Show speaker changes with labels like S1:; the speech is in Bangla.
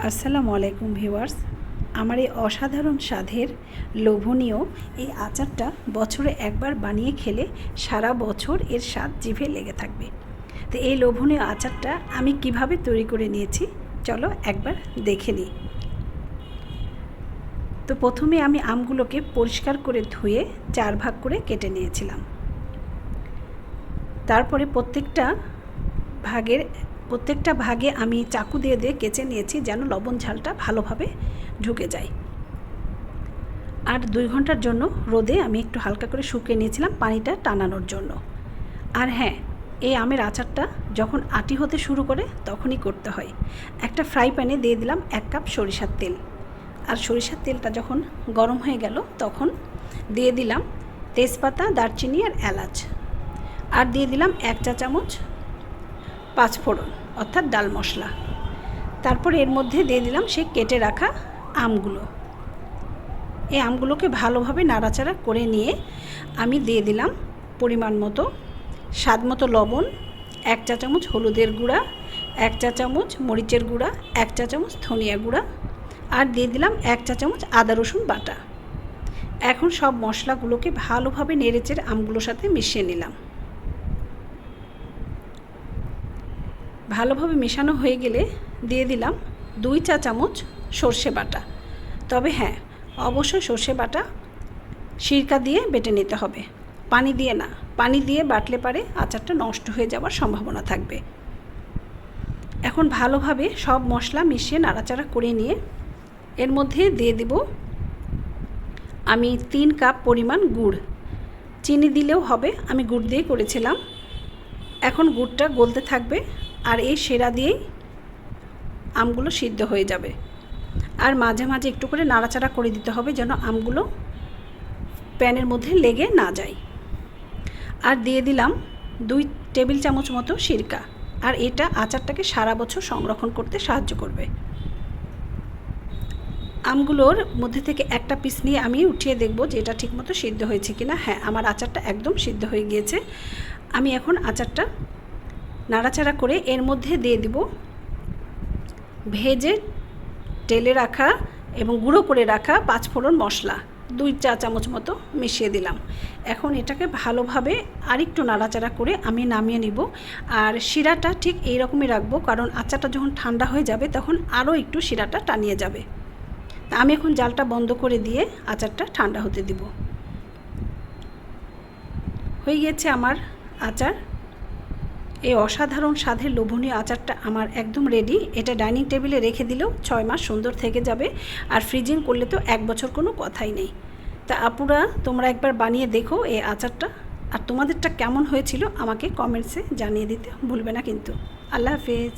S1: আসসালামু আলাইকুম ভিউয়ার্স, আমার এই অসাধারণ স্বাদের লোভনীয় এই আচারটা বছরে একবার বানিয়ে খেলে সারা বছর এর স্বাদ জিভে লেগে থাকবে। তো এই লোভনীয় আচারটা আমি কিভাবে তৈরি করে নিয়েছি চলো একবার দেখে নিই। তো প্রথমে আমি আমগুলোকে পরিষ্কার করে ধুয়ে 4 ভাগ করে কেটে নিয়েছিলাম। তারপরে প্রত্যেকটা ভাগে আমি চাকু দিয়ে কেচে নিয়েছি যেন লবণ ঝালটা ভালোভাবে ঢুকে যায়। আর 2 ঘন্টার জন্য রোদে আমি একটু হালকা করে শুকিয়ে নিয়েছিলাম পানিটা টানানোর জন্য। আর হ্যাঁ, এই আমের আচারটা যখন আটি হতে শুরু করে তখনই করতে হয়। একটা ফ্রাই প্যানে দিয়ে দিলাম 1 কাপ সরিষার তেল। আর সরিষার তেলটা যখন গরম হয়ে গেল তখন দিয়ে দিলাম তেজপাতা, দারচিনি আর এলাচ। আর দিয়ে দিলাম 1 চা চামচ 5 ফোড়ন অর্থাৎ ডাল মশলা। তারপর এর মধ্যে দিয়ে দিলাম সেই কেটে রাখা আমগুলো। এই আমগুলোকে ভালোভাবে নাড়াচাড়া করে নিয়ে আমি দিয়ে দিলাম পরিমাণ মতো স্বাদ মতো লবণ, 1 চা চামচ হলুদের গুঁড়া, 1 চা চামচ মরিচের গুঁড়া, 1 চা চামচ ধনিয়া গুঁড়া, আর দিয়ে দিলাম 1 চা চামচ আদা রসুন বাটা। এখন সব মশলাগুলোকে ভালোভাবে নেড়েচেড়ে আমগুলোর সাথে মিশিয়ে নিলাম। ভালোভাবে মেশানো হয়ে গেলে দিয়ে দিলাম 2 চা চামচ সর্ষে বাটা। তবে হ্যাঁ, অবশ্যই সর্ষে বাটা সিরকা দিয়ে বেটে নিতে হবে, পানি দিয়ে না। পানি দিয়ে বাটলে পারে আচারটা নষ্ট হয়ে যাওয়ার সম্ভাবনা থাকবে। এখন ভালোভাবে সব মশলা মিশিয়ে নাড়াচাড়া করে নিয়ে এর মধ্যে দিয়ে দিব আমি 3 কাপ পরিমাণ গুড়। চিনি দিলেও হবে, আমি গুড় দিয়ে করেছিলাম। এখন গুড়টা গলতে থাকবে আর এই সেরা দিয়েই আমগুলো সিদ্ধ হয়ে যাবে। আর মাঝে মাঝে একটু করে নাড়াচাড়া করে দিতে হবে যেন আমগুলো প্যানের মধ্যে লেগে না যায়। আর দিয়ে দিলাম 2 টেবিল চামচ মতো সিরকা। আর এটা আচারটাকে সারা বছর সংরক্ষণ করতে সাহায্য করবে। আমগুলোর মধ্যে থেকে একটা পিস নিয়ে আমি উঠিয়ে দেখব যে এটা ঠিকমতো সিদ্ধ হয়েছে কিনা। হ্যাঁ, আমার আচারটা একদম সিদ্ধ হয়ে গিয়েছে। আমি এখন আচারটা নাড়াচাড়া করে এর মধ্যে দিয়ে দিব ভেজে তেলে রাখা এবং গুঁড়ো করে রাখা 5 ফোড়ন মশলা 2 চা চামচ মতো মিশিয়ে দিলাম। এখন এটাকে ভালোভাবে আরেকটু নাড়াচাড়া করে আমি নামিয়ে নিব। আর শিরাটা ঠিক এই রকমই রাখবো, কারণ আচারটা যখন ঠান্ডা হয়ে যাবে তখন আরও একটু শিরাটা টানিয়ে যাবে। আমি এখন জালটা বন্ধ করে দিয়ে আচারটা ঠান্ডা হতে দিব। হয়ে গেছে আমার আচার। এই অসাধারণ স্বাদের লোভনীয় আচারটা আমার একদম রেডি। এটা ডাইনিং টেবিলে রেখে দিলেও 6 মাস সুন্দর থেকে যাবে। আর ফ্রিজিং করলে তো 1 বছর কোনো কথাই নেই। তা আপুরা, তোমরা একবার বানিয়ে দেখো এই আচারটা। আর তোমাদেরটা কেমন হয়েছিল আমাকে কমেন্টসে জানিয়ে দিতে ভুলবে না কিন্তু। আল্লাহ হাফেজ।